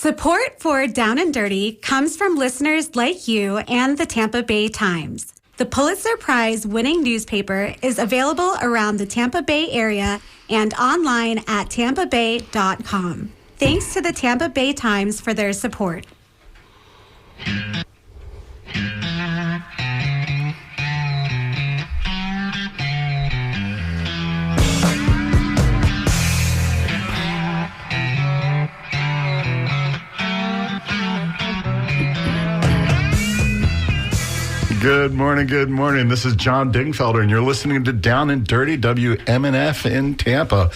Support for Down and Dirty comes from listeners like you and the Tampa Bay Times. The Pulitzer Prize winning newspaper is available around the Tampa Bay area and online at tampabay.com. Thanks to the Tampa Bay Times for their support. Good morning. This is John Dingfelder, and you're listening to Down and Dirty, WMNF in Tampa.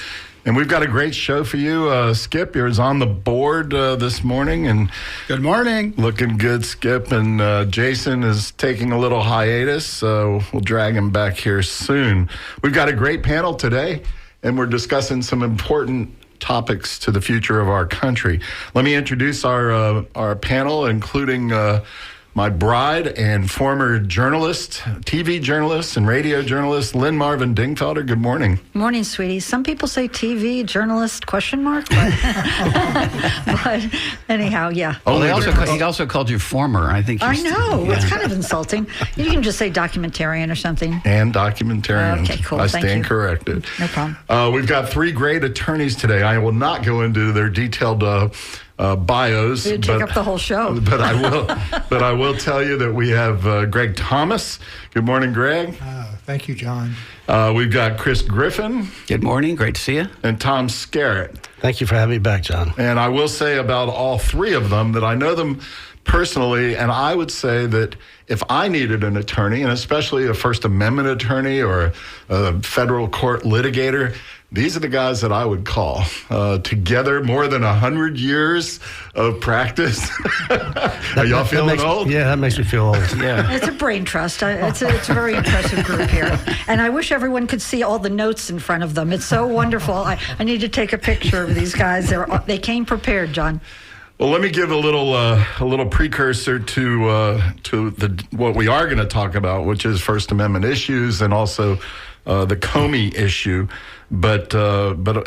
And we've got a great show for you. Skip, you're on the board this morning. And good morning. Looking good, Skip. And Jason is taking a little hiatus, so we'll drag him back here soon. We've got a great panel today, and we're discussing some important topics to the future of our country. Let me introduce our panel, including my bride and former journalist, TV journalist and radio journalist, Lynn Marvin Dingfelder. Good morning. Morning, sweetie. Some people say TV journalist ? But anyhow, yeah. Oh, he also called you former. I think. I know. Yeah. It's kind of insulting. You can just say documentarian or something. And documentarian. Okay, cool. I Thank stand you. corrected. No problem. We've got three great attorneys today. I will not go into their detailed bios. You'd take up the whole show. But I will tell you that we have Greg Thomas. Good morning, Greg. Thank you, John. We've got Chris Griffin. Good morning. Great to see you. And Tom Skerritt. Thank you for having me back, John. And I will say about all three of them that I know them personally, and I would say that if I needed an attorney, and especially a First Amendment attorney or a federal court litigator, these are the guys that I would call. Together, more than 100 years of practice. Are y'all feeling old? Yeah, that makes me feel old. Yeah. It's a brain trust. It's a very impressive group here. And I wish everyone could see all the notes in front of them. It's so wonderful. I need to take a picture of these guys. They came prepared, John. Well, let me give a little precursor to what we are going to talk about, which is First Amendment issues and also the Comey issue. But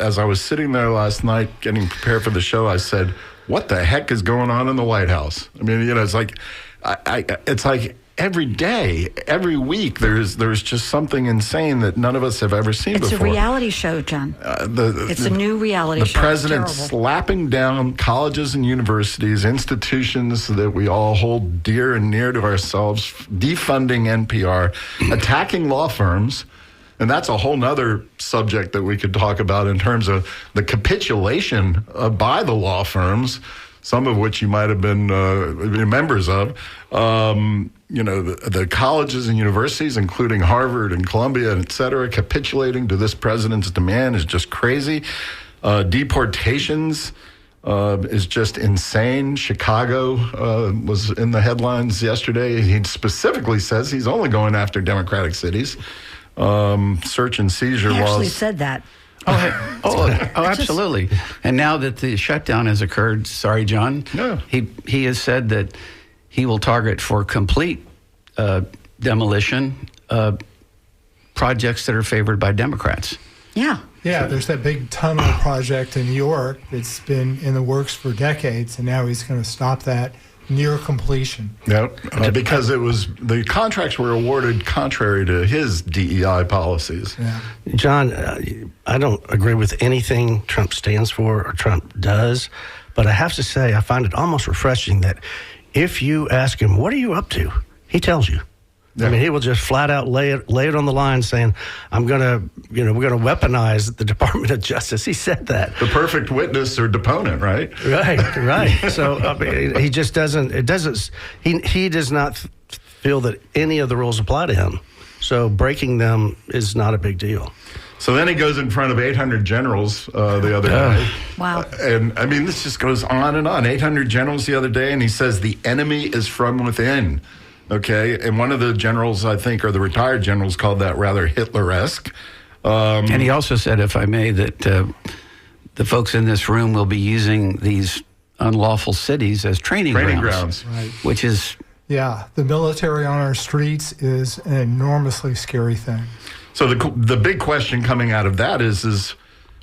as I was sitting there last night getting prepared for the show, I said, "What the heck is going on in the White House?" I mean, it's like it's like every day, every week, there's just something insane that none of us have ever seen before. It's a reality show, John. It's a new reality show. The president slapping down colleges and universities, institutions that we all hold dear and near to ourselves, defunding NPR, attacking law firms. And that's a whole nother subject that we could talk about in terms of the capitulation by the law firms, some of which you might have been members of. The colleges and universities, including Harvard and Columbia, et cetera, capitulating to this president's demand is just crazy. Deportations is just insane. Chicago was in the headlines yesterday. He specifically says he's only going after Democratic cities. Search and seizure laws. He actually said that. Absolutely. And now that the shutdown has occurred, sorry, John, no. he has said that he will target for complete demolition projects that are favored by Democrats. Yeah. Yeah, there's that big tunnel project in New York that's been in the works for decades, and now he's going to stop that near completion. Yep, because the contracts were awarded contrary to his DEI policies. Yeah. John, I don't agree with anything Trump stands for or Trump does, but I have to say I find it almost refreshing that if you ask him, what are you up to? He tells you. Yeah. I mean, he will just flat out lay it on the line saying, we're going to weaponize the Department of Justice. He said that. The perfect witness or deponent, right? Right. So he just doesn't, he does not feel that any of the rules apply to him. So breaking them is not a big deal. So then he goes in front of 800 generals the other day. Wow. And I mean, this just goes on and on. 800 generals the other day, and he says the enemy is from within. Okay, and one of the generals, I think, or the retired generals, called that rather Hitler-esque. And he also said, if I may, that the folks in this room will be using these unlawful cities as training grounds. Right. Which is... Yeah, the military on our streets is an enormously scary thing. So the big question coming out of that is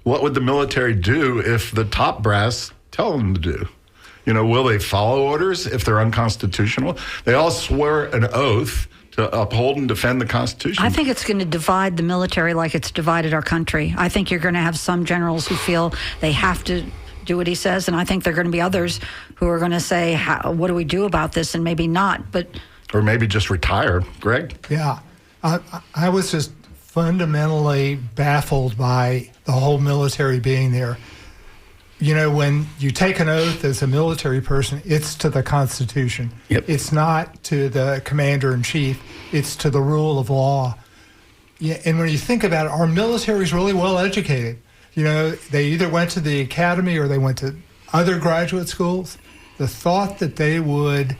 what would the military do if the top brass tell them to do? Will they follow orders if they're unconstitutional? They all swear an oath to uphold and defend the Constitution. I think it's going to divide the military like it's divided our country. I think you're going to have some generals who feel they have to do what he says, and I think there are going to be others who are going to say, what do we do about this, and maybe not. Or maybe just retire. Greg? Yeah. I was just fundamentally baffled by the whole military being there. When you take an oath as a military person, it's to the Constitution. Yep. It's not to the commander-in-chief. It's to the rule of law. Yeah, and when you think about it, our military is really well educated. They either went to the academy or they went to other graduate schools. The thought that they would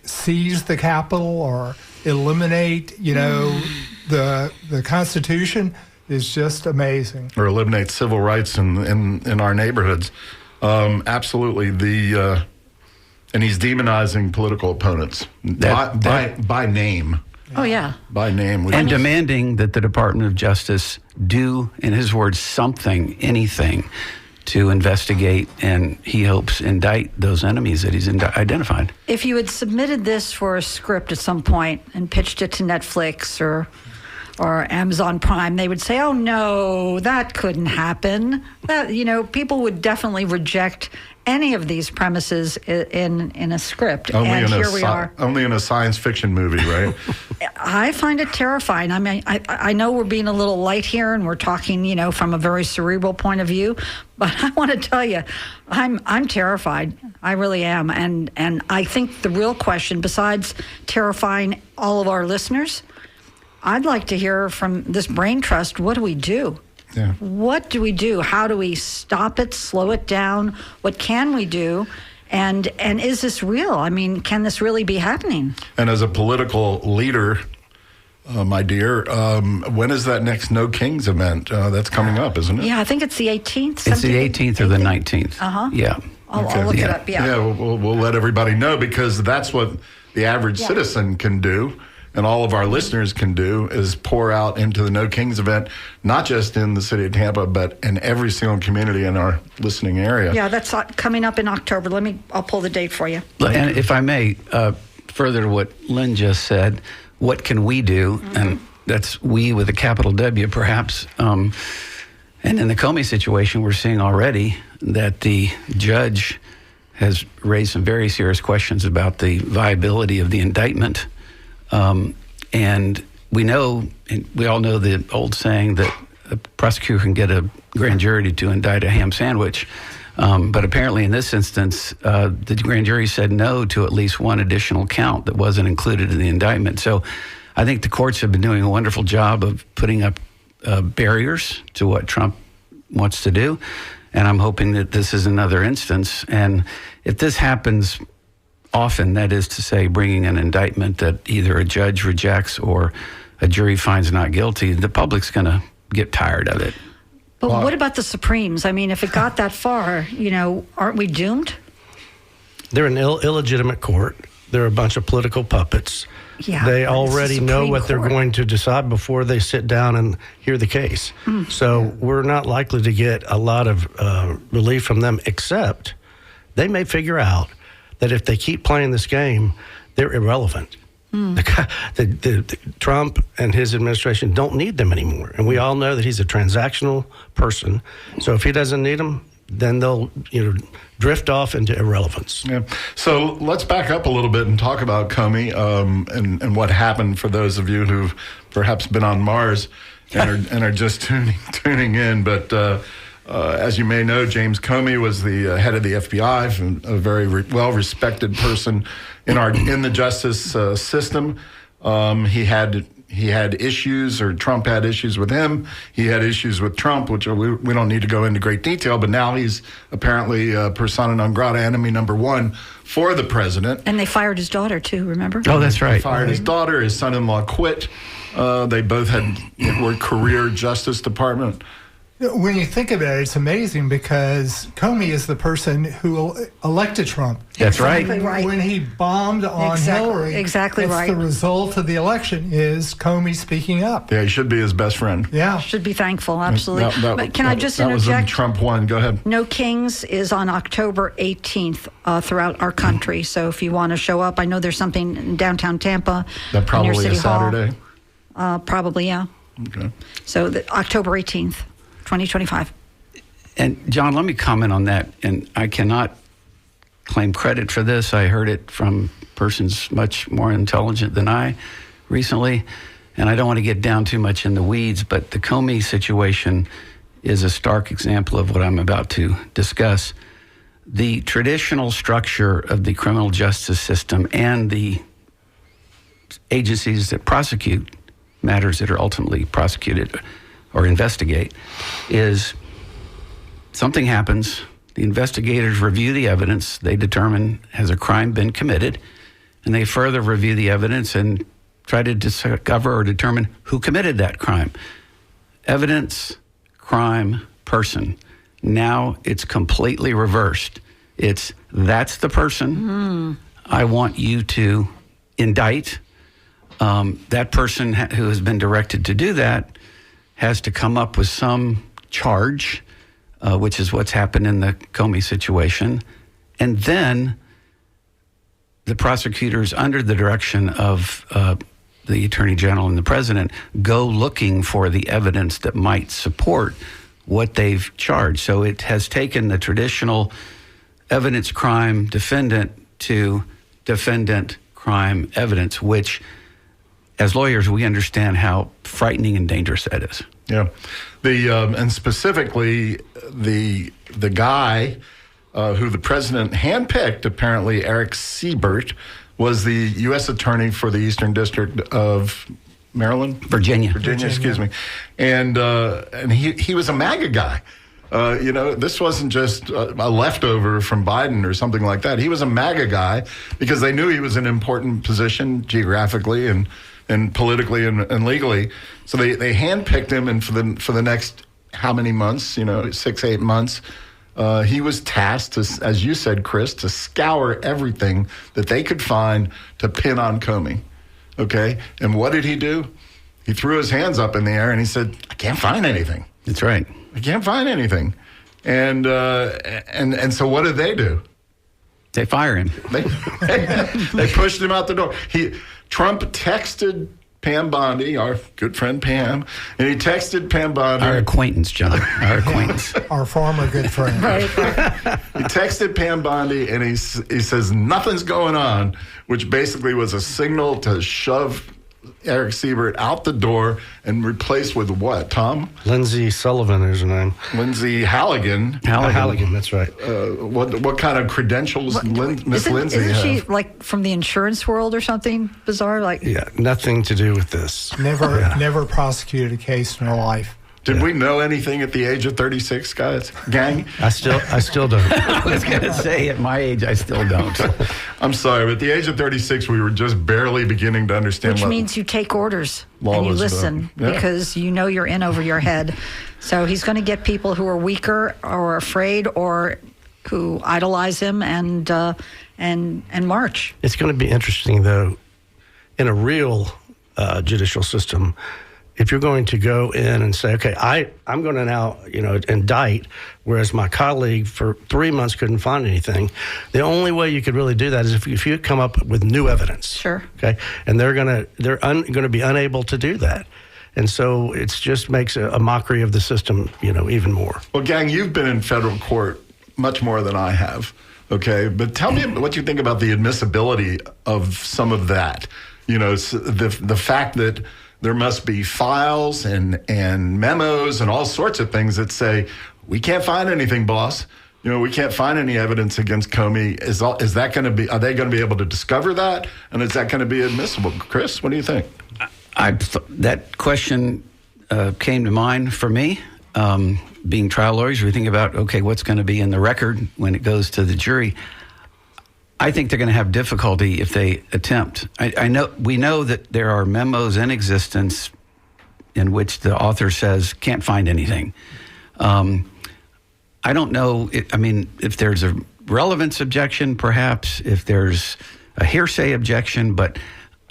seize the Capitol or eliminate, the Constitution is just amazing. Or eliminate civil rights in our neighborhoods. Absolutely. And he's demonizing political opponents by name. Oh, yeah. By name. And demanding that the Department of Justice do, in his words, something, anything, to investigate, and he hopes indict those enemies that he's identified. If you had submitted this for a script at some point and pitched it to Netflix or Amazon Prime, they would say, "Oh no, that couldn't happen." That people would definitely reject any of these premises in a script. And here we are. Only in a science fiction movie, right? I find it terrifying. I mean, I know we're being a little light here, and we're talking, from a very cerebral point of view. But I want to tell you, I'm terrified. I really am. And I think the real question, besides terrifying all of our listeners, I'd like to hear from this brain trust. What do we do? Yeah. What do we do? How do we stop it, slow it down? What can we do? And is this real? I mean, can this really be happening? And as a political leader, my dear, when is that next No Kings event? That's coming up, isn't it? Yeah, I think it's the 18th. It's the 18th or the 19th. Uh-huh. Yeah. I'll look it up, yeah. Yeah, we'll let everybody know, because that's what the average citizen can do. And all of our listeners can do is pour out into the No Kings event, not just in the city of Tampa, but in every single community in our listening area. Yeah, that's coming up in October. I'll pull the date for you. And if I may, further to what Lynn just said, what can we do? Mm-hmm. And that's we with a capital W, perhaps. And in the Comey situation, we're seeing already that the judge has raised some very serious questions about the viability of the indictment. And we all know the old saying that a prosecutor can get a grand jury to indict a ham sandwich. But apparently in this instance, the grand jury said no to at least one additional count that wasn't included in the indictment. So I think the courts have been doing a wonderful job of putting up barriers to what Trump wants to do. And I'm hoping that this is another instance. And if this happens often, that is to say, bringing an indictment that either a judge rejects or a jury finds not guilty, the public's going to get tired of it. But what about the Supremes? I mean, if it got that far, aren't we doomed? They're an illegitimate court. They're a bunch of political puppets. Yeah, they already know what they're going to decide before they sit down and hear the case. So we're not likely to get a lot of relief from them, except they may figure out that if they keep playing this game, they're irrelevant. The Trump and his administration don't need them anymore. And we all know that he's a transactional person. So if he doesn't need them, then they'll drift off into irrelevance. Yeah. So let's back up a little bit and talk about Comey and what happened for those of you who've perhaps been on Mars and are just tuning in. But as you may know, James Comey was the head of the FBI, a very well-respected person in the justice system. He had issues, or Trump had issues with him. He had issues with Trump, which we don't need to go into great detail. But now he's apparently persona non grata, enemy number one for the president. And they fired his daughter too. Remember? Oh, that's right. They fired his daughter. His son-in-law quit. They both were career Justice Department When you think about it, it's amazing because Comey is the person who elected Trump. That's right. Exactly right. When he bombed on Hillary, exactly that's right. the result of the election is Comey speaking up. Yeah, he should be his best friend. Yeah. Should be thankful, absolutely. But can I just that was when interject? Trump won. Go ahead. No Kings is on October 18th throughout our country. So if you want to show up, I know there's something in downtown Tampa. That near probably City is Hall. Saturday. Probably, yeah. Okay. So October 18th, 2025. And John, let me comment on that. And I cannot claim credit for this. I heard it from persons much more intelligent than I recently. And I don't want to get down too much in the weeds, but the Comey situation is a stark example of what I'm about to discuss. The traditional structure of the criminal justice system and the agencies that prosecute matters that are ultimately prosecuted or investigate is something happens, the investigators review the evidence, they determine has a crime been committed, and they further review the evidence and try to discover or determine who committed that crime. Evidence, crime, person. Now it's completely reversed. That's the person I want you to indict. That person who has been directed to do that has to come up with some charge, which is what's happened in the Comey situation. And then the prosecutors, under the direction of the Attorney General and the President, go looking for the evidence that might support what they've charged. So it has taken the traditional evidence crime defendant to defendant crime evidence, which, as lawyers, we understand how frightening and dangerous that is. Yeah, and specifically the guy who the president handpicked, apparently Eric Siebert, was the U.S. attorney for the Eastern District of Maryland, Virginia, excuse me, and he was a MAGA guy. This wasn't just a leftover from Biden or something like that. He was a MAGA guy because they knew he was in an important position geographically and politically and legally. So they handpicked him, and for the next how many months? 6-8 months. He was tasked, to, as you said, Chris, to scour everything that they could find to pin on Comey. Okay, and what did he do? He threw his hands up in the air and he said, "I can't find anything. That's right. I can't find anything." And so what did they do? They fire him. They pushed him out the door. Trump texted Pam Bondi, our good friend Pam, and he texted Pam Bondi. Our acquaintance, John. Our acquaintance. Our former good friend. He texted Pam Bondi, and he says, "Nothing's going on," which basically was a signal to shove Eric Siebert out the door and replace with what, Tom? Lindsay Sullivan is her name. Lindsay Halligan. Halligan, that's right. What kind of credentials Miss Lindsay Isn't have? she like from the insurance world or something bizarre? Like, Yeah, nothing to do with this. Never prosecuted a case in her life. Did we know anything at the age of 36, guys? Gang? I still don't. I was going to say, at my age, I still don't. I'm sorry, but at the age of 36, we were just barely beginning to understand which what means you take orders law and you was listen about. Yeah. because you know you're in over your head. So he's going to get people who are weaker or afraid or who idolize him and march. It's going to be interesting, though, in a real judicial system, if you're going to go in and say, okay, I'm going to now, indict, whereas my colleague for 3 months couldn't find anything, the only way you could really do that is if you come up with new evidence. Sure. Okay. And they're going to be unable to do that. And so it just makes a mockery of the system, even more. Well, gang, you've been in federal court much more than I have. Okay. But tell me what you think about the admissibility of some of that. The fact that there must be files and memos and all sorts of things that say, we can't find anything, boss. We can't find any evidence against Comey. Is that going to be, are they going to be able to discover that? And is that going to be admissible? Chris, what do you think? That question came to mind for me. Being trial lawyers, we think about, okay, what's going to be in the record when it goes to the jury. I think they're going to have difficulty if they attempt. We know that there are memos in existence in which the author says can't find anything. I don't know. If there's a relevance objection, perhaps, if there's a hearsay objection, but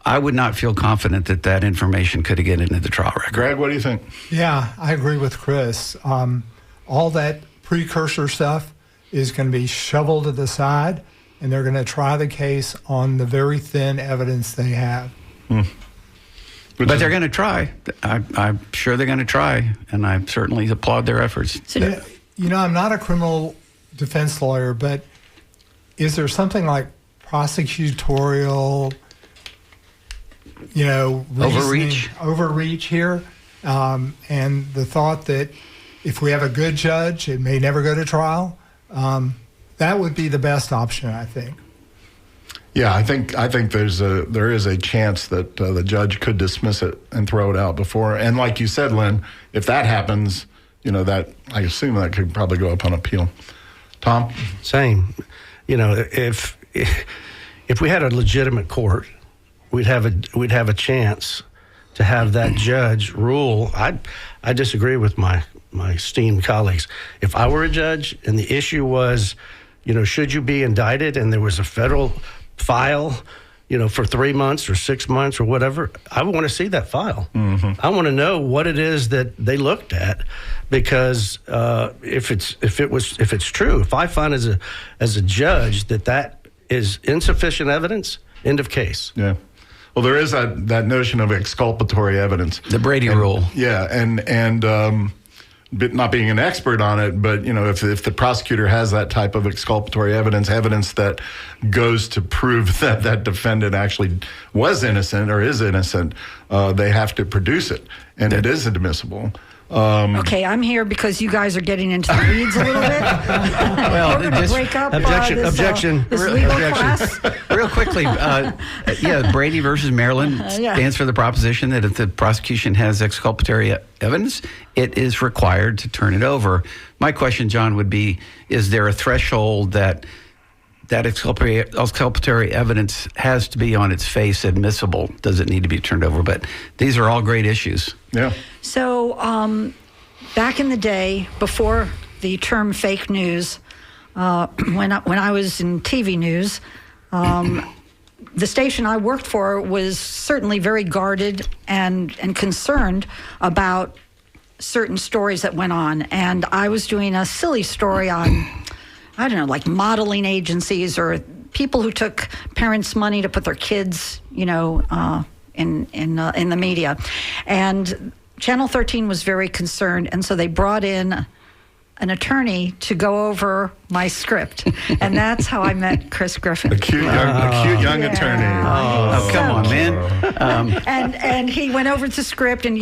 I would not feel confident that that information could get into the trial record. Greg, what do you think? Yeah, I agree with Chris. All that precursor stuff is going to be shoveled to the side, and they're going to try the case on the very thin evidence they have. But they're going to try. I'm sure they're going to try, and I certainly applaud their efforts. I'm not a criminal defense lawyer, but is there something like prosecutorial, overreach here? And the thought that if we have a good judge, it may never go to trial. That would be the best option, I think. Yeah, I think there is a chance that the judge could dismiss it and throw it out before. And like you said, Lynn, if that happens, that I assume that could probably go up on appeal. Tom? Same. If we had a legitimate court, we'd have a chance to have that judge rule. I disagree with my esteemed colleagues. If I were a judge and the issue was, should you be indicted, and there was a federal file, for 3 months or 6 months or whatever, I want to see that file. Mm-hmm. I want to know what it is that they looked at, because if it's true, if I find as a judge that is insufficient evidence, end of case. Yeah. Well, there is that notion of exculpatory evidence. The Brady rule. Yeah, and not being an expert on it, but if the prosecutor has that type of exculpatory evidence that goes to prove that defendant actually was innocent or is innocent, they have to produce it, and it is admissible. Okay, I'm here because you guys are getting into the weeds a little bit. Well, we're going to break up objection. This legal class. Real quickly, Brady versus Maryland stands for the proposition that if the prosecution has exculpatory evidence, it is required to turn it over. My question, John, would be, is there a threshold that exculpatory evidence has to be on its face admissible? Does it need to be turned over? But these are all great issues. Yeah. So back in the day, before the term fake news, when I was in TV news, the station I worked for was certainly very guarded and concerned about certain stories that went on. And I was doing a silly story on, I don't know, like modeling agencies or people who took parents' money to put their kids, in the media. And Channel 13 was very concerned, and so they brought in an attorney to go over my script, and that's how I met Chris Griffin. A cute young attorney. Oh, come on, man. And he went over the script, and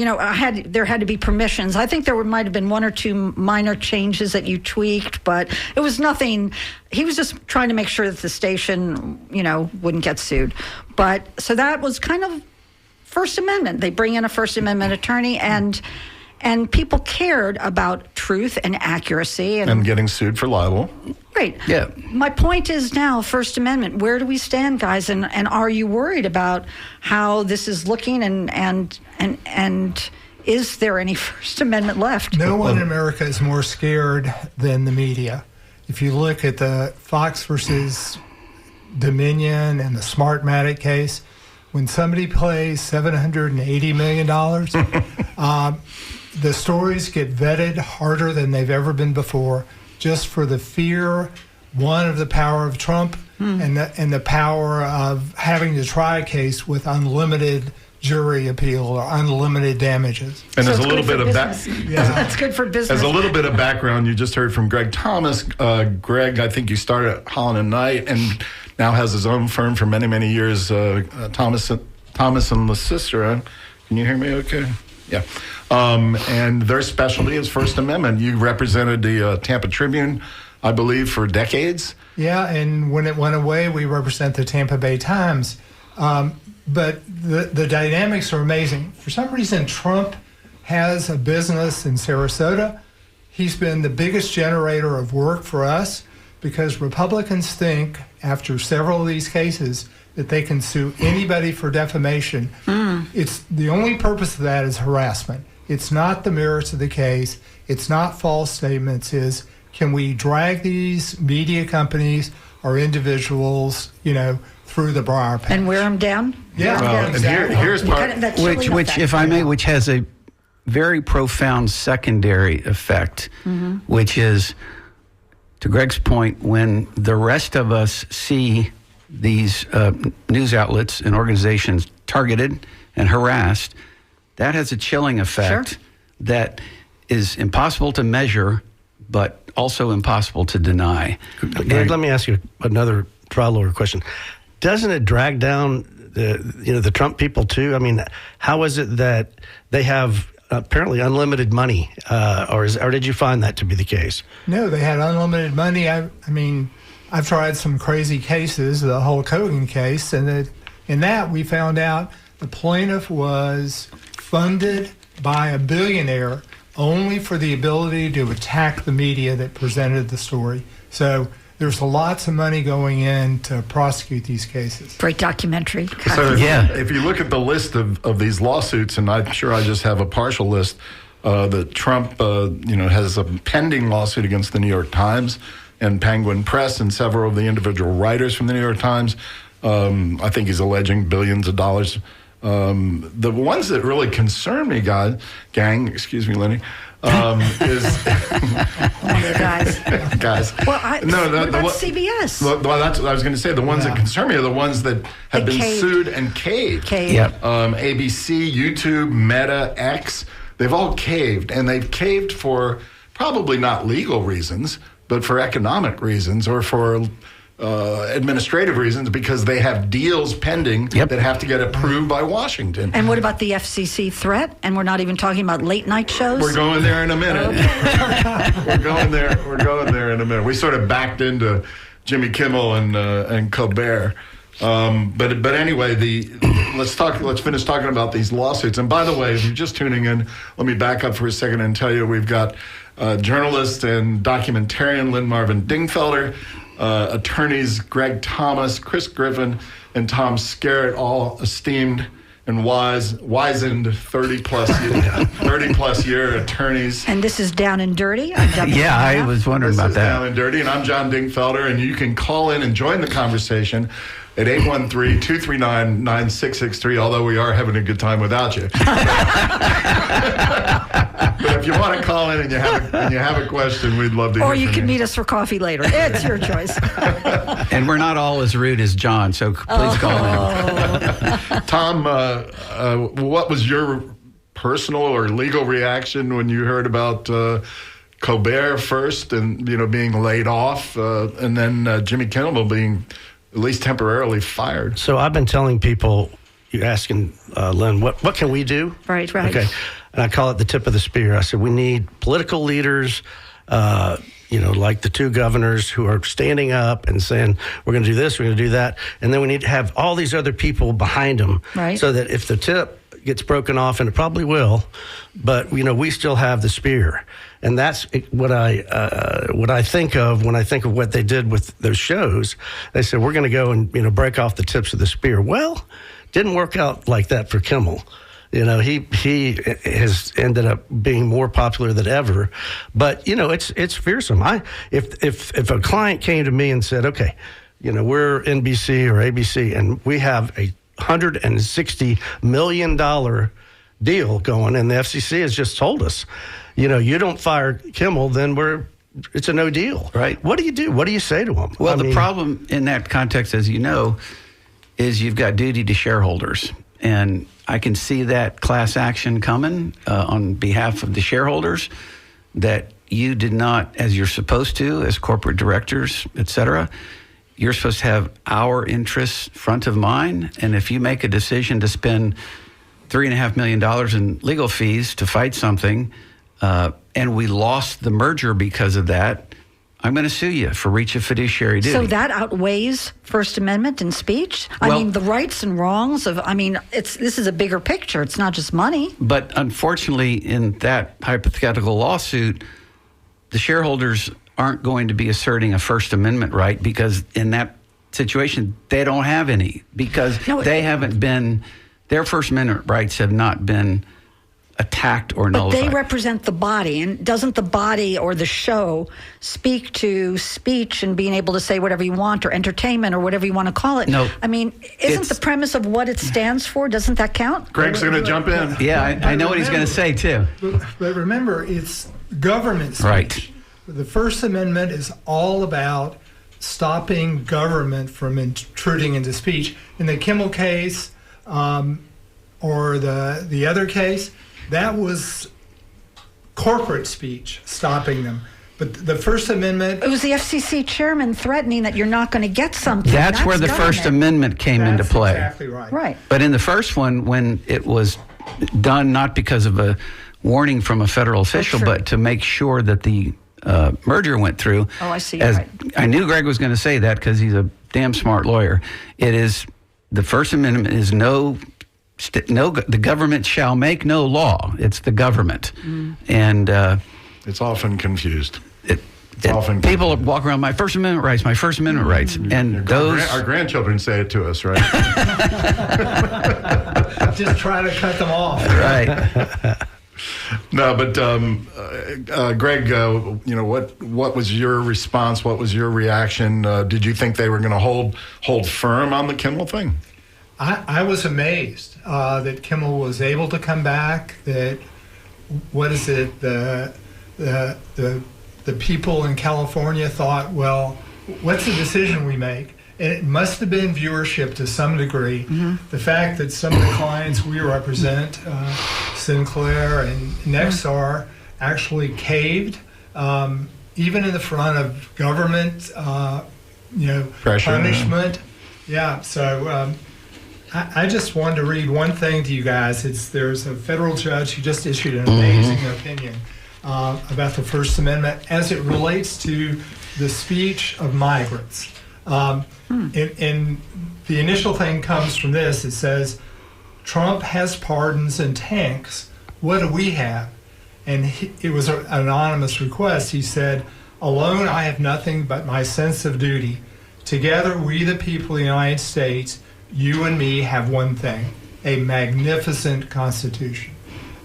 there had to be permissions. I think there might have been one or two minor changes that you tweaked, but it was nothing. He was just trying to make sure that the station, wouldn't get sued. But so that was kind of First Amendment. They bring in a First Amendment attorney, and people cared about truth and accuracy. And getting sued for libel. Right. Yeah. My point is now, First Amendment, where do we stand, guys? And are you worried about how this is looking, and is there any First Amendment left? No one in America is more scared than the media. If you look at the Fox versus Dominion and the Smartmatic case, when somebody pays $780 million, the stories get vetted harder than they've ever been before, just for the fear, one, of the power of Trump and the power of having to try a case with unlimited jury appeal or unlimited damages. And there's a little bit of that. That's good for business. As a little bit of background, you just heard from Greg Thomas. Greg, I think you started at Holland and Knight and now has his own firm for many, many years, Thomas and LeSistra. Can you hear me okay? Yeah. And their specialty is First Amendment. You represented the Tampa Tribune, I believe, for decades. Yeah, and when it went away, we represent the Tampa Bay Times. But the dynamics are amazing. For some reason, Trump has a business in Sarasota. He's been the biggest generator of work for us because Republicans think, after several of these cases, that they can sue anybody for defamation. It's the only purpose of that is harassment. It's not the merits of the case. It's not false statements. Is can we drag these media companies or individuals, through the briar patch And wear them down? Yeah. Well, and here's part. Which, if I may, which has a very profound secondary effect, which is, to Greg's point, when the rest of us see these news outlets and organizations targeted and harassed, that has a chilling effect that is impossible to measure, but also impossible to deny. Greg, let me ask you another trial lawyer question. Doesn't it drag down the Trump people too? I mean, how is it that they have apparently unlimited money, or did you find that to be the case? No, they had unlimited money. I mean, I've tried some crazy cases, the Hulk Hogan case, and in that we found out the plaintiff was funded by a billionaire only for the ability to attack the media that presented the story. So there's lots of money going in to prosecute these cases. Great documentary. So if you look at the list of these lawsuits, and I'm sure I just have a partial list, that Trump has a pending lawsuit against the New York Times and Penguin Press and several of the individual writers from the New York Times. I think he's alleging billions of dollars. The ones that really concern me, gang, excuse me, Lenny, is guys. Well, what about CBS? Well, that's what I was going to say. The ones that concern me are the ones that have been sued and caved. Yep. ABC, YouTube, Meta, X, they've all caved, and they've caved for probably not legal reasons, but for economic reasons or for administrative reasons, because they have deals pending that have to get approved by Washington. And what about the FCC threat? And we're not even talking about late night shows? We're going there in a minute. We're going there in a minute. We sort of backed into Jimmy Kimmel and Colbert. But anyway, let's finish talking about these lawsuits. And by the way, if you're just tuning in, let me back up for a second and tell you we've got journalist and documentarian Lynn Marvin Dingfelder, attorneys Greg Thomas, Chris Griffin, and Tom Skerritt, all esteemed and wizened 30-plus year attorneys. And this is Down and Dirty? Yeah, I was wondering about that. Down and Dirty, and I'm John Dingfelder, and you can call in and join the conversation at 813-239-9663, although we are having a good time without you. But if you want to call in and you have a question, we'd love to hear Or you from can meet us for coffee later. It's your choice. And we're not all as rude as John, so please call in. Tom, what was your personal or legal reaction when you heard about Colbert first and being laid off, and then Jimmy Kimmel being at least temporarily fired? So I've been telling people, you're asking Lynn, what can we do? Right. Okay. And I call it the tip of the spear. I said, we need political leaders, like the two governors who are standing up and saying, we're going to do this, we're going to do that. And then we need to have all these other people behind them. Right. So that if the tip gets broken off, and it probably will, but, we still have the spear. And that's what I think of when I think of what they did with those shows. They said, we're going to go and, break off the tips of the spear. Well, didn't work out like that for Kimmel. He has ended up being more popular than ever, but it's fearsome. If a client came to me and said, okay, we're NBC or ABC and we have a $160 million deal going, and the FCC has just told us, you don't fire Kimmel, then it's a no deal, right? What do you do? What do you say to them? Well, the problem in that context, as you know, is you've got duty to shareholders. And I can see that class action coming on behalf of the shareholders, that you did not, as you're supposed to, as corporate directors, et cetera, you're supposed to have our interests front of mind. And if you make a decision to spend $3.5 million in legal fees to fight something, and we lost the merger because of that, I'm going to sue you for breach of fiduciary duty. So that outweighs First Amendment and speech? The rights and wrongs of, this is a bigger picture. It's not just money. But unfortunately, in that hypothetical lawsuit, the shareholders aren't going to be asserting a First Amendment right, because in that situation, they don't have any, because their First Amendment rights have not been attacked or But nullified. they represent the body, and doesn't the body or the show speak to speech and being able to say whatever you want, or entertainment, or whatever you want to call it? No. I mean, isn't It's- the premise of what it stands for, doesn't that count? Greg's going to jump in. Yeah, I know what he's going to say, too. But remember, it's government speech. Right. The First Amendment is all about stopping government from intruding into speech. In the Kimmel case, or the other case, that was corporate speech stopping them. But the First Amendment, It was the FCC chairman threatening that you're not going to get something. That's where the First government. Amendment came into that's play. exactly right. Right. But in the first one, when it was done not because of a warning from a federal official, true. but to make sure that the merger went through. Oh, I see. As Right. I knew Greg was going to say that because he's a damn smart lawyer. It is the First Amendment is the government shall make no law. It's the government, and It's often confused. it's often people walk around my First Amendment rights, my First Amendment rights, and those. Our grandchildren say it to us, right? Just try to cut them off. Right. No, but Greg, what was your response? What was your reaction? Did you think they were going to hold firm on the Kimmel thing? I was amazed that Kimmel was able to come back. That the people in California thought, well, what's the decision we make? And it must have been viewership to some degree. The fact that some of the clients we represent, Sinclair and Nexar, actually caved, even in the front of government, Pressure, punishment. Yeah. So I just wanted to read one thing to you guys. There's a federal judge who just issued an amazing opinion about the First Amendment as it relates to the speech of migrants. And the initial thing comes from this. It says, Trump has pardons and tanks. What do we have? And it was an anonymous request. He said, alone I have nothing but my sense of duty. Together we the people of the United States, you and me, have one thing, a magnificent Constitution.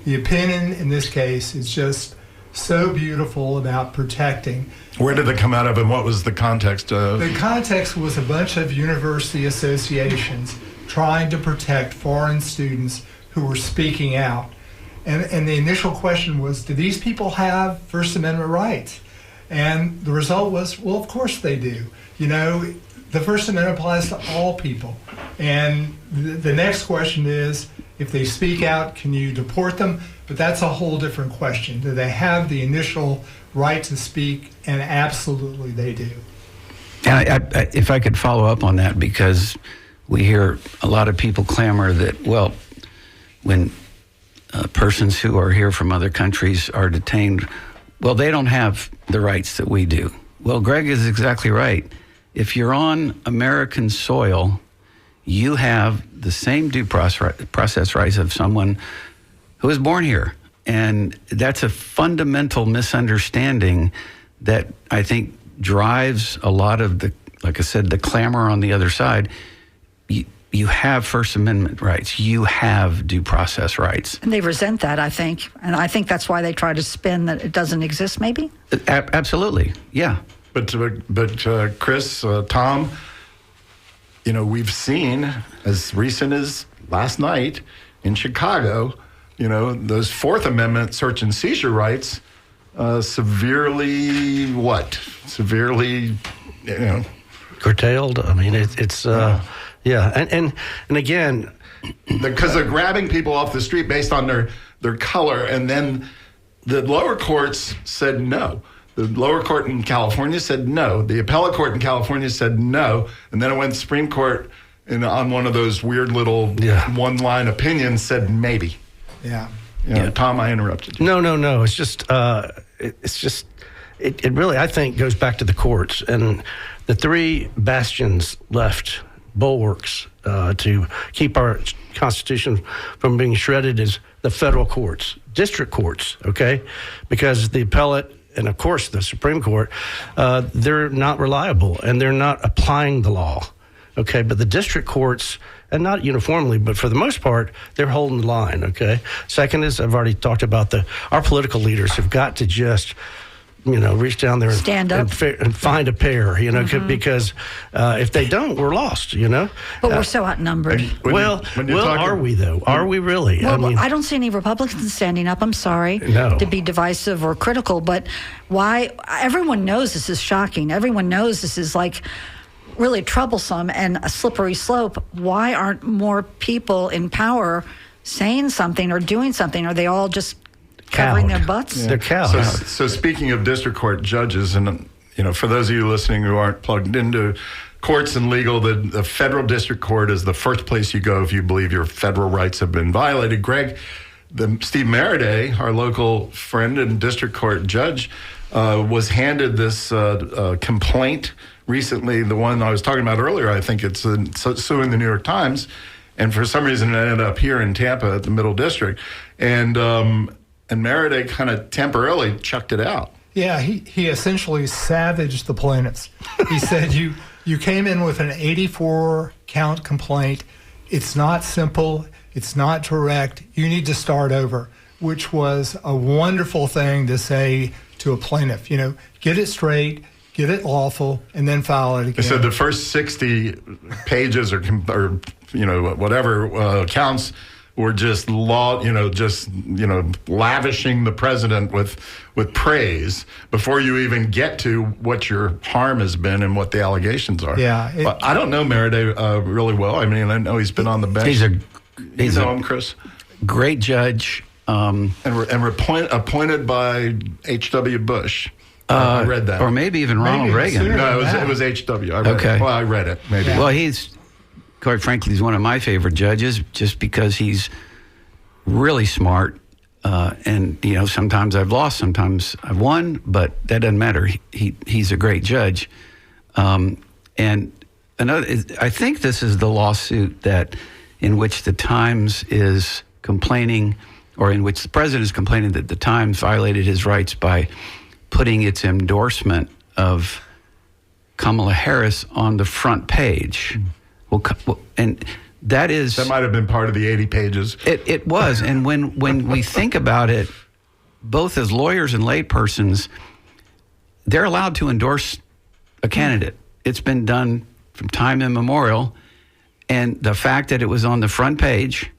The opinion in this case is just so beautiful about protecting. Where did it come out of, and what was the context? The context was a bunch of university associations trying to protect foreign students who were speaking out. And the initial question was, do these people have First Amendment rights? And the result was, well, of course they do. The First Amendment applies to all people. And the next question is, if they speak out, can you deport them? But that's a whole different question. Do they have the initial right to speak? And absolutely they do. And if I could follow up on that, because we hear a lot of people clamor that, well, when persons who are here from other countries are detained, well, they don't have the rights that we do. Well, Greg is exactly right. If you're on American soil, you have the same due process rights of someone who was born here. And that's a fundamental misunderstanding that I think drives a lot of the, like I said, the clamor on the other side. You have First Amendment rights. You have due process rights. And they resent that, I think. And I think that's why they try to spin that it doesn't exist, maybe? Absolutely, yeah. But Chris, Tom, we've seen as recent as last night in Chicago, those Fourth Amendment search and seizure rights severely Curtailed. I mean, it's and again, because they're grabbing people off the street based on their color, and then the lower courts said no. The lower court in California said no. The appellate court in California said no. And then it went to Supreme Court on one of those weird little one-line opinions said maybe. Yeah. Tom, I interrupted you. No. It's just, it really, I think, goes back to the courts. And the three bastions left, bulwarks, to keep our Constitution from being shredded is the federal courts, district courts, okay? Because the appellate and, of course, the Supreme Court, they're not reliable and they're not applying the law. Okay, but the district courts, and not uniformly, but for the most part, they're holding the line. Okay. Second is, I've already talked about our political leaders have got to just, reach down there and stand up and find a pair. Because if they don't, we're lost. But we're so outnumbered. Are we though? Are we really? Well, I don't see any Republicans standing up. I'm sorry to be divisive or critical, but why? Everyone knows this is shocking. Everyone knows this is really troublesome and a slippery slope. Why aren't more people in power saying something or doing something? Are they all just covering their butts? Yeah. They're cowed. So speaking of district court judges, and for those of you listening who aren't plugged into courts and legal, the federal district court is the first place you go if you believe your federal rights have been violated. Greg, Steve Maraday, our local friend and district court judge, was handed this complaint recently, the one I was talking about earlier. I think it's suing the New York Times, and for some reason it ended up here in Tampa at the Middle District, and Maraday kind of temporarily chucked it out. Yeah, he essentially savaged the plaintiffs. He said, you came in with an 84 count complaint. It's not simple. It's not direct. You need to start over, which was a wonderful thing to say to a plaintiff. Get it straight, get it lawful, and then file it again. So the first 60 pages or whatever counts were just lavishing the president with praise before you even get to what your harm has been and what the allegations are. Yeah, I don't know Maraday really well. I mean, I know he's been on the bench. He's him, Chris? Great judge. And appointed by H.W. Bush. I read that. Or maybe even Ronald Reagan. No, it was H.W. I read it. Well, I read it, maybe. Well, quite frankly, he's one of my favorite judges just because he's really smart. And, sometimes I've lost, sometimes I've won, but that doesn't matter. He's a great judge. And I think this is the lawsuit in which the Times is complaining, or in which the president is complaining that the Times violated his rights by putting its endorsement of Kamala Harris on the front page. And that might have been part of the 80 pages. It was. And when we think about it, both as lawyers and laypersons, they're allowed to endorse a candidate. It's been done from time immemorial. And the fact that it was on the front page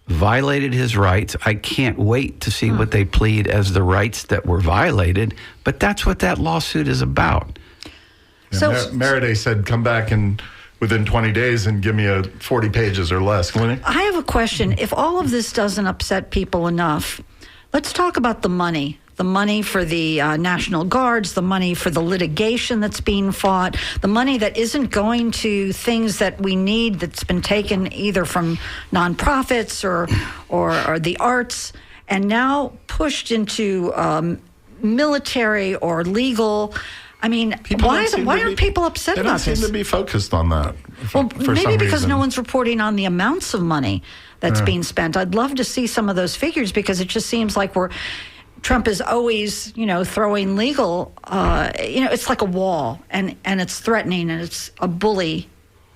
violated his rights. I can't wait to see what they plead as the rights that were violated. But that's what that lawsuit is about. So Maraday said, come back within 20 days and give me 40 pages or less. Lenny? I have a question. If all of this doesn't upset people enough, let's talk about the money. The money for the National Guards, the money for the litigation that's being fought, the money that isn't going to things that we need that's been taken either from nonprofits or the arts and now pushed into military or legal. I mean, why aren't people upset about this? They don't seem to be focused on that. Maybe because no one's reporting on the amounts of money that's being spent. I'd love to see some of those figures because it just seems like Trump is always, throwing legal, it's like a wall and it's threatening and it's a bully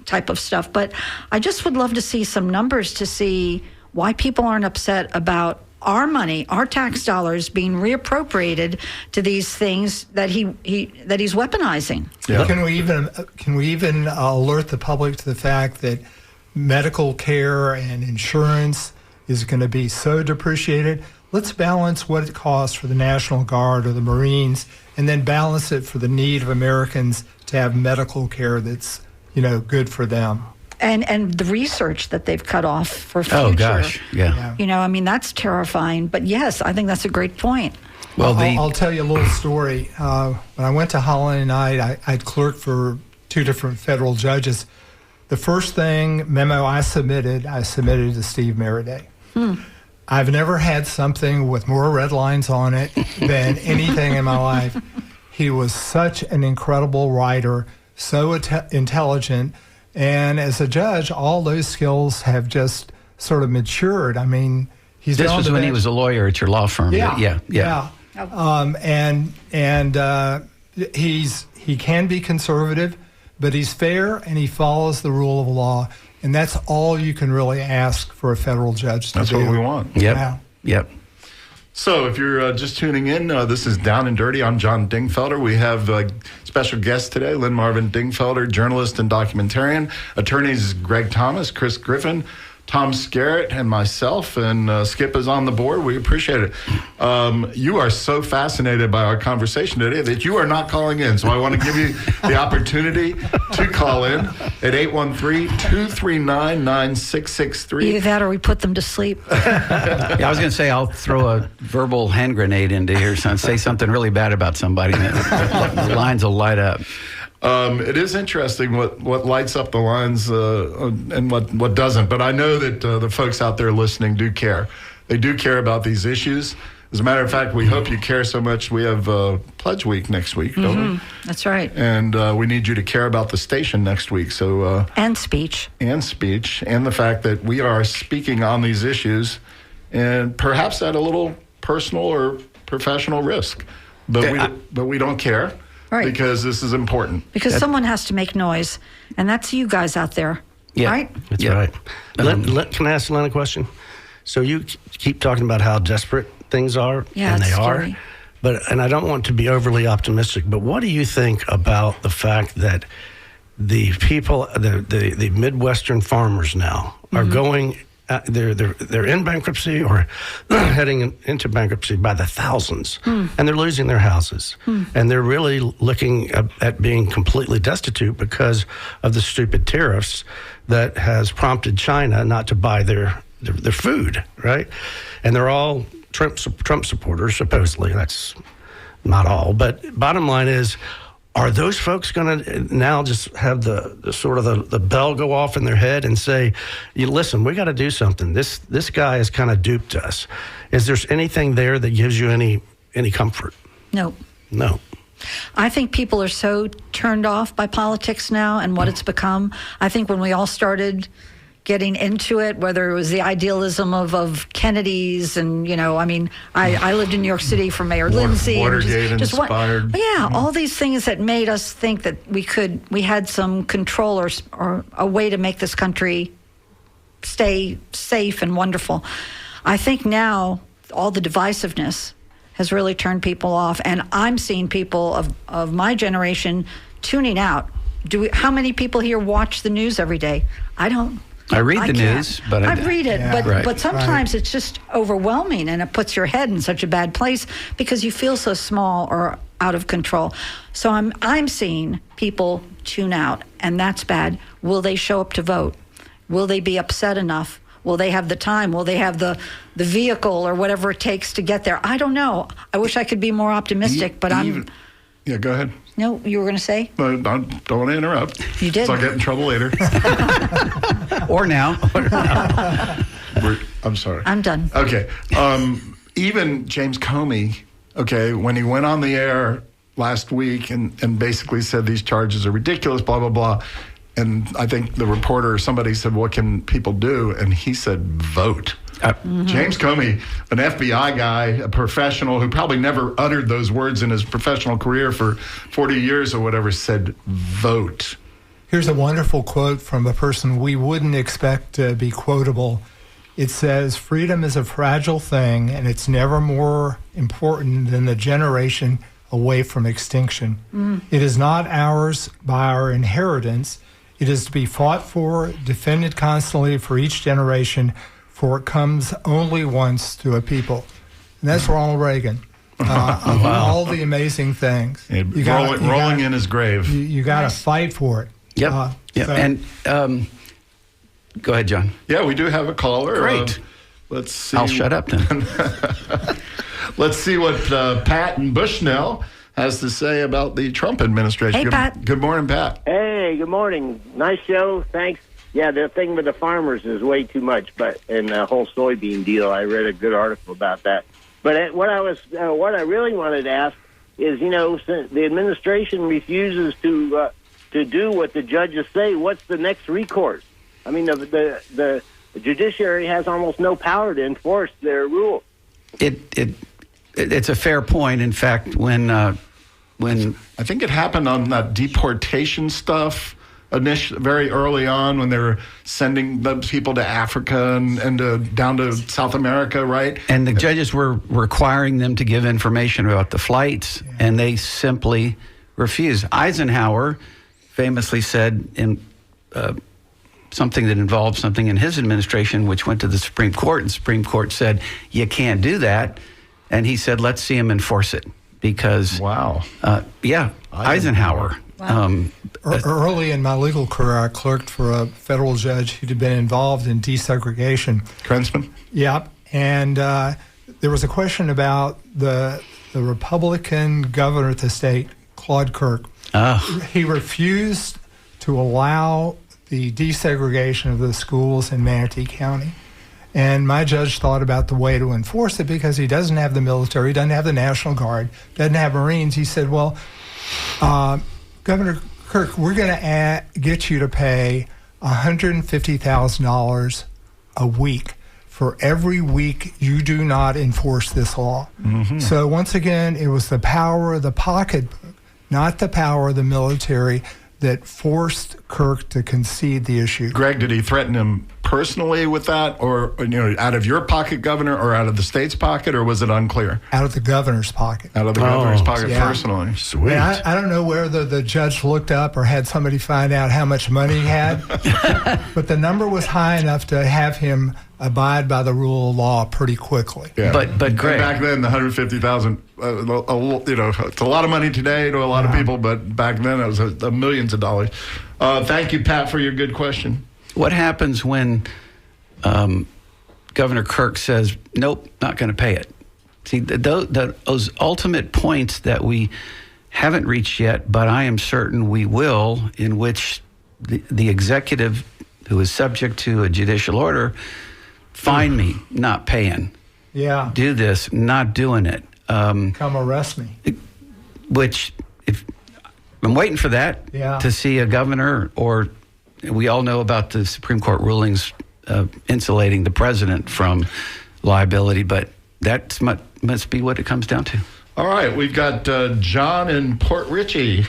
type of stuff. But I just would love to see some numbers to see why people aren't upset about our money, our tax dollars being reappropriated to these things that he's weaponizing. Yeah. Can we even alert the public to the fact that medical care and insurance is going to be so depreciated? Let's balance what it costs for the National Guard or the Marines, and then balance it for the need of Americans to have medical care that's, good for them. And the research that they've cut off for future. Oh, gosh, yeah. That's terrifying. But yes, I think that's a great point. Well, I'll tell you a little story. When I went to Holiday Night, I'd clerked for 2 different federal judges. The first memo I submitted to Steve Maraday. I've never had something with more red lines on it than anything in my life. He was such an incredible writer, so intelligent, and as a judge, all those skills have just sort of matured. I mean, this was when he was a lawyer at your law firm. Yeah. He can be conservative, but he's fair and he follows the rule of law. And that's all you can really ask for a federal judge to That's do. what we want. Yep. Yeah. Yep. So if you're just tuning in, this is Down and Dirty. I'm John Dingfelder. We have special guest today, Lynn Marvin Dingfelder, journalist and documentarian. Attorneys Greg Thomas, Chris Griffin, Tom Skerritt, and myself. And Skip is on the board. We appreciate it. You are so fascinated by our conversation today that you are not calling in. So I want to give you the opportunity to call in at 813-239-9663. Either that or we put them to sleep. Yeah, I was going to say I'll throw a verbal hand grenade into here, so say something really bad about somebody, and the lines will light up. It is interesting what lights up the lines and what doesn't. But I know that the folks out there listening do care. They do care about these issues. As a matter of fact, we hope you care so much. We have Pledge Week next week, don't we? That's right. And we need you to care about the station next week. So And speech. and the fact that we are speaking on these issues, and perhaps at a little personal or professional risk, but we don't care. Right. Because this is important. Because someone has to make noise, and that's you guys out there, Yeah. right? That's right. Can I ask Len a question? So you keep talking about how desperate things are, Yeah, and they it's are. scary. And I don't want to be overly optimistic, but what do you think about the fact that the people, the Midwestern farmers now are going, they're in bankruptcy or heading into bankruptcy by the thousands, and they're losing their houses, and they're really looking at being completely destitute because of the stupid tariffs that has prompted China not to buy their food, right? And they're all Trump supporters, supposedly. That's not all, but bottom line is, are those folks going to now just have the sort of the bell go off in their head and say, "You listen, we got to do something. This guy has kind of duped us." Is there anything there that gives you any comfort? No. No. I think people are so turned off by politics now and what it's become. I think when we all started getting into it, whether it was the idealism of Kennedy's and, I lived in New York City for Mayor Lindsay. Watergate inspired. All these things that made us think that we had some control or a way to make this country stay safe and wonderful. I think now all the divisiveness has really turned people off, and I'm seeing people of my generation tuning out. How many people here watch the news every day? I don't. I read the can't. news, but I read it, Yeah. but sometimes it's just overwhelming, and it puts your head in such a bad place because you feel so small or out of control. So I'm seeing people tune out, and that's bad. Will they show up to vote? Will they be upset enough? Will they have the time? Will they have the vehicle or whatever it takes to get there? I don't know. I wish I could be more optimistic, but I'm. Yeah, go ahead. No, you were going to say? I don't want to interrupt. You did. So I'll get in trouble later. or now. I'm sorry. I'm done. Okay. Even James Comey, when he went on the air last week and basically said these charges are ridiculous, blah, blah, blah. And I think the reporter or somebody said, what can people do? And he said, vote. James Comey, an FBI guy, a professional who probably never uttered those words in his professional career for 40 years or whatever, said, vote. Here's a wonderful quote from a person we wouldn't expect to be quotable. It says, "Freedom is a fragile thing, and it's never more important than the generation away from extinction. It is not ours by our inheritance. It is to be fought for, defended constantly for each generation, for it comes only once to a people." And that's Ronald Reagan. Of all the amazing things. Rolling in his grave. You got to fight for it. Yep. Yep. And go ahead, John. Yeah, we do have a caller. Great. Let's see. I'll shut up then. Let's see what Pat in Bushnell has to say about the Trump administration. Hey, Pat. Good morning, Pat. Hey, good morning. Nice show. Thanks. Yeah, the thing with the farmers is way too much, and the whole soybean deal, I read a good article about that. But what I really wanted to ask is, since the administration refuses to do what the judges say, what's the next recourse? I mean, the judiciary has almost no power to enforce their rule. It's a fair point. In fact, when I think it happened on that deportation stuff. very early on when they were sending the people to Africa and down to South America, right? And the judges were requiring them to give information about the flights, and they simply refused. Eisenhower famously said in something that involved something in his administration, which went to the Supreme Court, and the Supreme Court said, you can't do that. And he said, let's see him enforce it. Because, Eisenhower. Wow. Early in my legal career, I clerked for a federal judge who'd been involved in desegregation. Krensman? Yep. And there was a question about the Republican governor of the state, Claude Kirk. He refused to allow the desegregation of the schools in Manatee County. And my judge thought about the way to enforce it because he doesn't have the military, doesn't have the National Guard, doesn't have Marines. He said, well, Governor Kirk, we're going to get you to pay $150,000 a week for every week you do not enforce this law. Mm-hmm. So once again, it was the power of the pocketbook, not the power of the military, that forced Kirk to concede the issue. Greg, did he threaten him personally with that, or out of your pocket, Governor, or out of the state's pocket, or was it unclear? Out of the governor's pocket. Out of the governor's pocket personally. Sweet. I don't know whether the judge looked up or had somebody find out how much money he had, but the number was high enough to have him abide by the rule of law pretty quickly. Yeah. But Greg, back then, the $150,000, it's a lot of money today to a lot of people, but back then it was millions of dollars. Thank you, Pat, for your good question. What happens when Governor Kirk says, nope, not going to pay it? See, those ultimate points that we haven't reached yet, but I am certain we will, in which the executive, who is subject to a judicial order, find me, not paying. Yeah. Do this, not doing it. Come arrest me. Which, if I'm waiting for that to see a governor, or we all know about the Supreme Court rulings insulating the president from liability, but that must be what it comes down to. All right, we've got John in Port Richey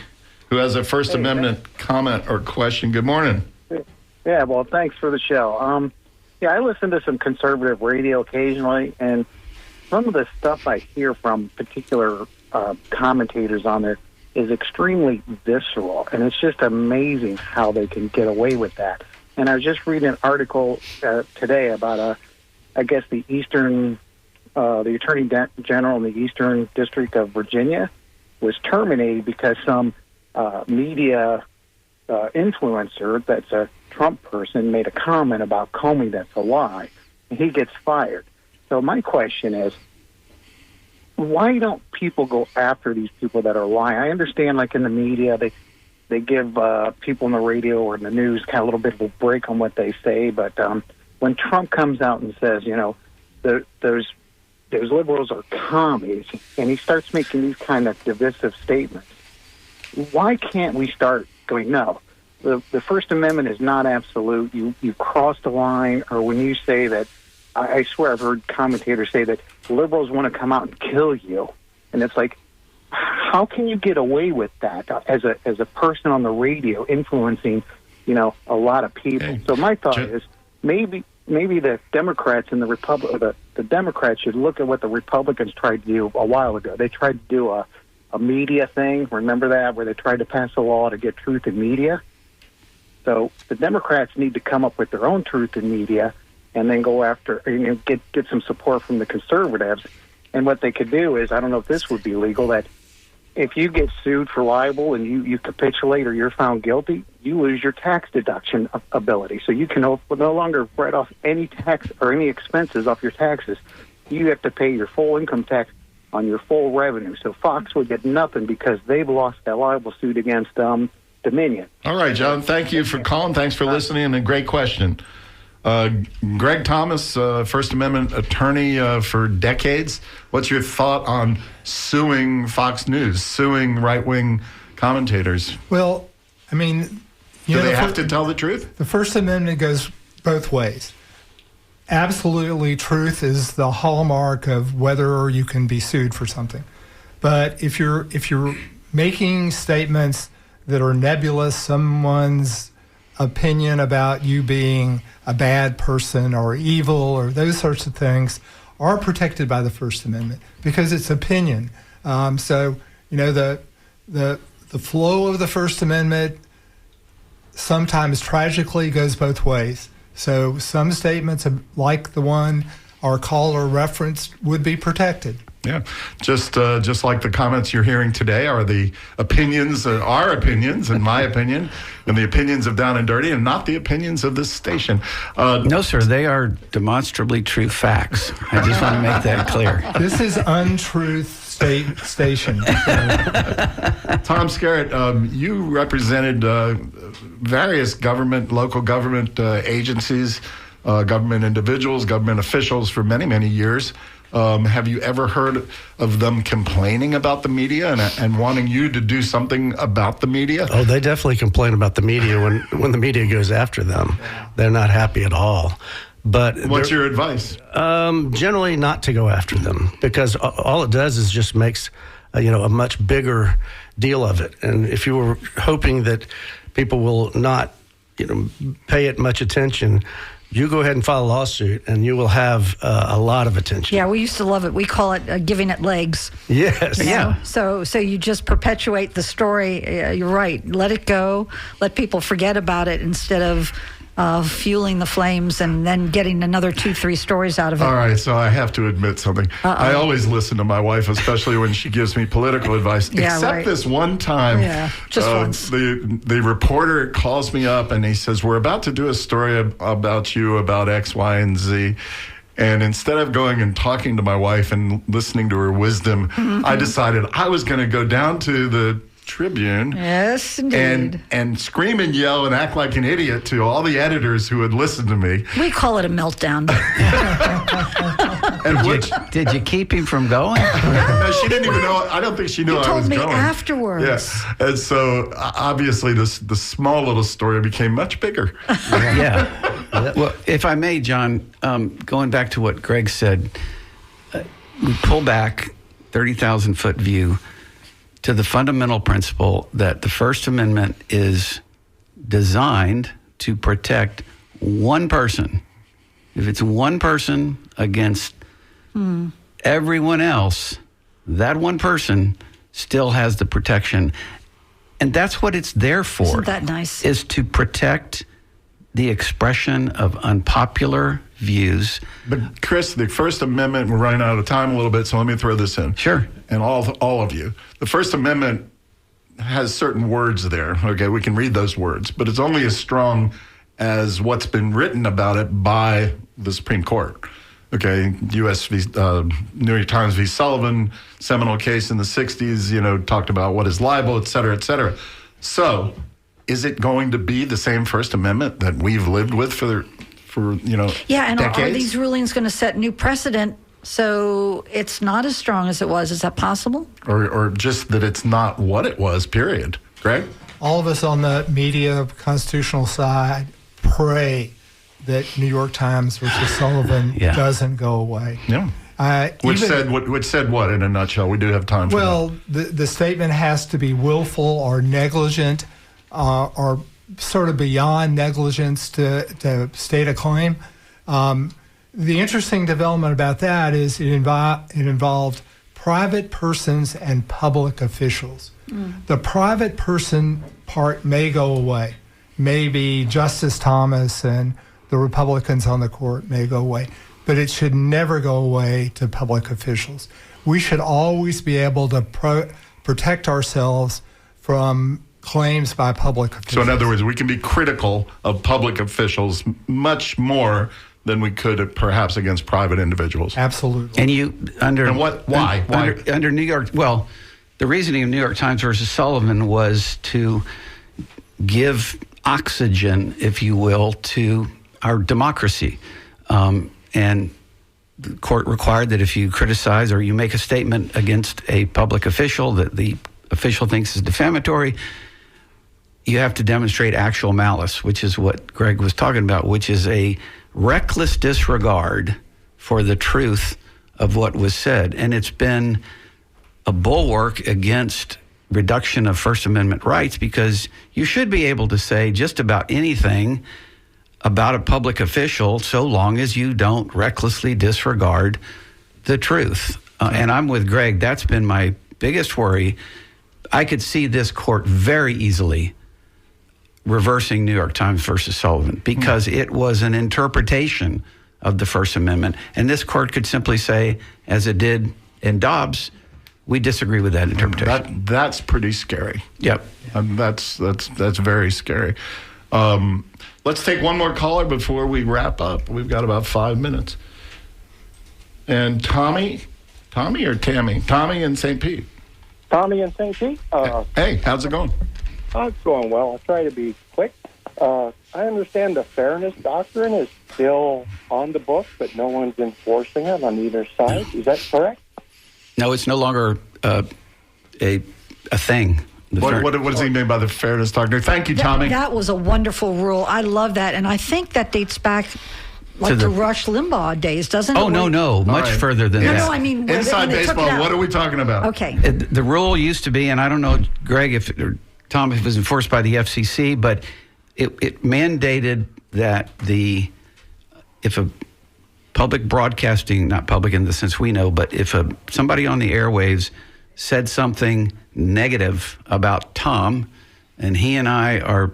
who has a First Amendment comment or question. Good morning. Yeah, well, thanks for the show. I listen to some conservative radio occasionally, and some of the stuff I hear from particular commentators on there is extremely visceral, and it's just amazing how they can get away with that. And I was just reading an article today about, I guess, the Attorney General in the Eastern District of Virginia was terminated because some media influencer that's a Trump person made a comment about Comey that's a lie, and he gets fired. So my question is, why don't people go after these people that are lying? I understand, like in the media, they give people on the radio or in the news kind of a little bit of a break on what they say, but when Trump comes out and says, those liberals are commies, and he starts making these kind of divisive statements, why can't we start going, no, the First Amendment is not absolute. You crossed the line, or when you say that, I swear I've heard commentators say that liberals want to come out and kill you. And it's like, how can you get away with that as a person on the radio influencing, a lot of people? Okay. So my thought is maybe the Democrats and the Democrats should look at what the Republicans tried to do a while ago. They tried to do a media thing. Remember that, where they tried to pass a law to get truth in media? So the Democrats need to come up with their own truth in media and then go after, get some support from the conservatives. And what they could do is, I don't know if this would be legal, that if you get sued for libel and you capitulate or you're found guilty, you lose your tax deduction ability. So you can no longer write off any tax or any expenses off your taxes. You have to pay your full income tax on your full revenue. So Fox would get nothing because they've lost that libel suit against Dominion. All right, John, thank you for calling. Thanks for listening, and a great question. Greg Thomas, First Amendment attorney for decades. What's your thought on suing Fox News, suing right-wing commentators? Well, I mean, do they have to tell the truth? The First Amendment goes both ways. Absolutely, truth is the hallmark of whether you can be sued for something. But if you're making statements that are nebulous, someone's opinion about you being a bad person or evil or those sorts of things are protected by the First Amendment because it's opinion. So, the flow of the First Amendment sometimes tragically goes both ways. So some statements like the one our caller referenced would be protected. Yeah, just like the comments you're hearing today are the opinions, our opinions, in my opinion, and the opinions of Down and Dirty, and not the opinions of this station. No, sir, they are demonstrably true facts. I just want to make that clear. This is untruth station. Tom Skerritt, you represented various local government agencies, government individuals, government officials for many, many years. Have you ever heard of them complaining about the media and wanting you to do something about the media? Oh, they definitely complain about the media when the media goes after them. They're not happy at all. But what's your advice? Generally, not to go after them, because all it does is just makes a much bigger deal of it. And if you were hoping that people will not pay it much attention, you go ahead and file a lawsuit, and you will have a lot of attention. Yeah, we used to love it. We call it giving it legs. Yes. Yeah. So you just perpetuate the story. You're right. Let it go. Let people forget about it instead of fueling the flames and then getting another 2-3 stories out of it. All right, so I have to admit something. I always listen to my wife, especially when she gives me political advice. Yeah, except right. this one time, just once. The reporter calls me up and he says, "We're about to do a story about you about X, Y, and Z." And instead of going and talking to my wife and listening to her wisdom, I decided I was going to go down to the Tribune, yes, indeed, and scream and yell and act like an idiot to all the editors who had listened to me. We call it a meltdown. And Did you keep him from going? no, she didn't even know. I don't think she knew I was told me going. afterwards. Yes, and so obviously the small little story became much bigger. Yeah. Well, if I may, John, going back to what Greg said, we pull back 30,000-foot view to the fundamental principle that the First Amendment is designed to protect one person. If it's one person against everyone else, that one person still has the protection. And that's what it's there for. Isn't that nice? Is to protect the expression of unpopular views. But Chris, the First Amendment, we're running out of time a little bit, so let me throw this in. Sure. And all of you. The First Amendment has certain words there. Okay, we can read those words, but it's only as strong as what's been written about it by the Supreme Court. Okay, New York Times v. Sullivan, seminal case in the 60s, talked about what is libel, et cetera, et cetera. So, is it going to be the same First Amendment that we've lived with for Yeah, and decades? are these rulings going to set new precedent so it's not as strong as it was? Is that possible? Or just that it's not what it was, period. Greg? All of us on the media constitutional side pray that New York Times versus Sullivan doesn't go away. Yeah. Which said what in a nutshell? We do have time for that. The statement has to be willful or negligent or sort of beyond negligence to state a claim. The interesting development about that is it involved private persons and public officials. The private person part may go away. Maybe Justice Thomas and the Republicans on the court may go away, but it should never go away to public officials. We should always be able to protect ourselves from claims by public officials. So in other words, we can be critical of public officials much more than we could perhaps against private individuals. Absolutely. And why? Under New York, well, the reasoning of New York Times versus Sullivan was to give oxygen, if you will, to our democracy. And the court required that if you criticize or you make a statement against a public official that the official thinks is defamatory, you have to demonstrate actual malice, which is what Greg was talking about, which is a reckless disregard for the truth of what was said. And it's been a bulwark against reduction of First Amendment rights, because you should be able to say just about anything about a public official so long as you don't recklessly disregard the truth. And I'm with Greg. That's been my biggest worry. I could see this court very easily reversing New York Times versus Sullivan because it was an interpretation of the First Amendment. And this court could simply say, as it did in Dobbs, we disagree with that interpretation. That's pretty scary. Yep. That's very scary. Let's take one more caller before we wrap up. We've got about 5 minutes. And Tommy or Tammy? Tommy in St. Pete. Tommy in St. Pete. Hey, how's it going? It's going well. I'll try to be quick. I understand the fairness doctrine is still on the books, but no one's enforcing it on either side. Is that correct? No, it's no longer a thing. What does he mean by the fairness doctrine? Thank you, Tommy. That was a wonderful rule. I love that. And I think that dates back like to Rush Limbaugh days, doesn't it? Oh, no. Much further than that. No, I mean... Inside baseball, what are we talking about? Okay. The rule used to be, and I don't know, Greg, or Tom, if it was enforced by the FCC, but it mandated that if a public broadcasting, not public in the sense we know, but if somebody on the airwaves said something negative about Tom, and he and I are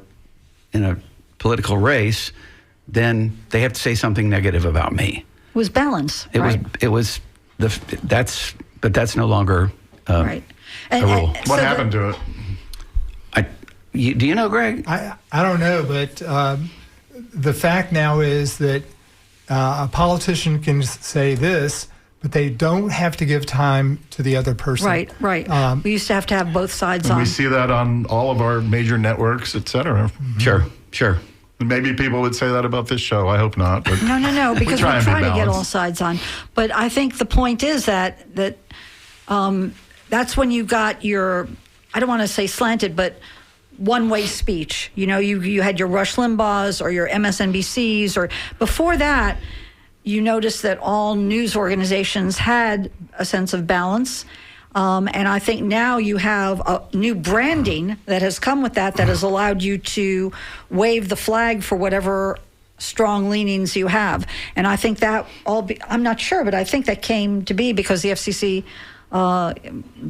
in a political race, then they have to say something negative about me. It was balance. That's no longer right. A rule. What happened to it? Do you know, Greg? I don't know, but the fact now is that a politician can say this, but they don't have to give time to the other person. Right. We used to have both sides on. We see that on all of our major networks, et cetera. Sure. Maybe people would say that about this show. I hope not. But No, because we're trying to get all sides on. But I think the point is that that's when you got your, I don't want to say slanted, but one-way speech. You know, you had your Rush Limbaughs or your MSNBCs, or before that, you noticed that all news organizations had a sense of balance. And I think now you have a new branding that has come with that has allowed you to wave the flag for whatever strong leanings you have. And I think that I'm not sure, but I think that came to be because the FCC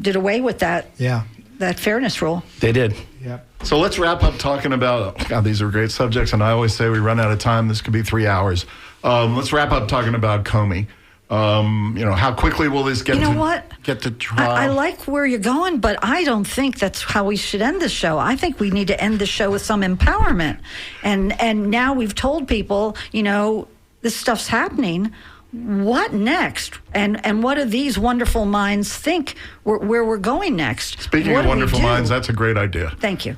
did away with that. Yeah. That fairness rule. They did. Yeah. So let's wrap up talking about, God, these are great subjects, and I always say we run out of time. This could be 3 hours. Let's wrap up talking about Comey. How quickly will this get to trial? I like where you're going, but I don't think that's how we should end the show. I think we need to end the show with some empowerment. And now we've told people, this stuff's happening. What next? And what do these wonderful minds think where we're going next? Speaking of wonderful minds, that's a great idea. Thank you.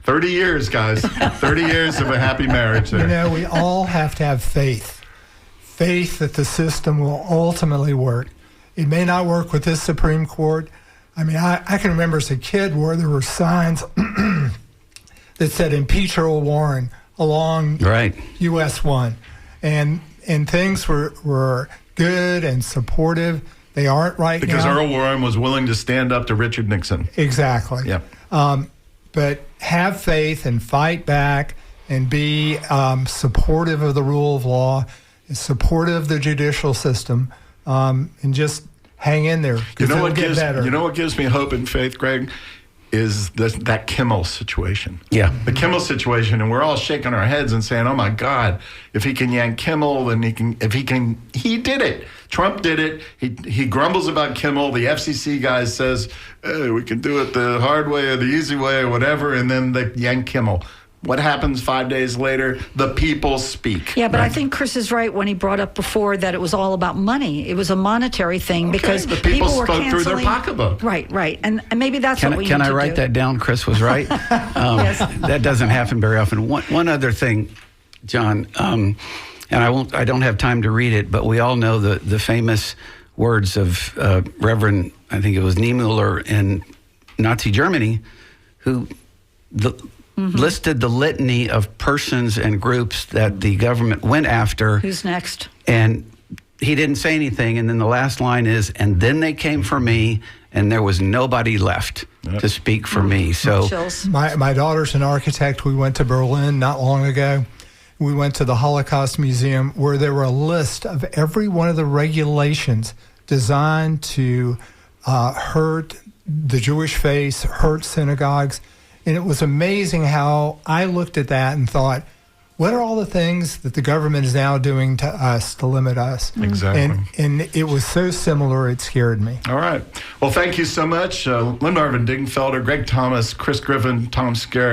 30 years, guys. 30 years of a happy marriage there. We all have to have faith. Faith that the system will ultimately work. It may not work with this Supreme Court. I mean, I can remember as a kid where there were signs that said impeach Earl Warren along US 1. And things were good and supportive. They aren't right because now. Earl Warren was willing to stand up to Richard Nixon. Exactly. Yeah. But have faith and fight back and be supportive of the rule of law, supportive of the judicial system, and just hang in there. You know what gives me hope and faith, Greg, is that Kimmel situation. Yeah. The Kimmel situation, and we're all shaking our heads and saying, oh my God, if he can yank Kimmel, then he did it. Trump did it. He grumbles about Kimmel. The FCC guy says, we can do it the hard way or the easy way or whatever, and then they yank Kimmel. What happens 5 days later? The people speak. Yeah, but I think Chris is right when he brought up before that it was all about money. It was a monetary thing because the people were spoke canceling through their pocketbook. Right. And maybe that's what we need to do. Can I write that down? Chris was right. Yes. That doesn't happen very often. One other thing, John, and I don't have time to read it, but we all know the famous words of Reverend, I think it was Niemöller in Nazi Germany, who listed the litany of persons and groups that the government went after. Who's next? And he didn't say anything. And then the last line is, and then they came for me, and there was nobody left to speak for me. So Chills. My daughter's an architect. We went to Berlin not long ago. We went to the Holocaust Museum where there were a list of every one of the regulations designed to hurt the Jewish faith, hurt synagogues. And it was amazing how I looked at that and thought, what are all the things that the government is now doing to us to limit us? Exactly. And it was so similar, it scared me. All right. Well, thank you so much. Lynn Marvin Dingfelder, Greg Thomas, Chris Griffin, Tom Skerritt.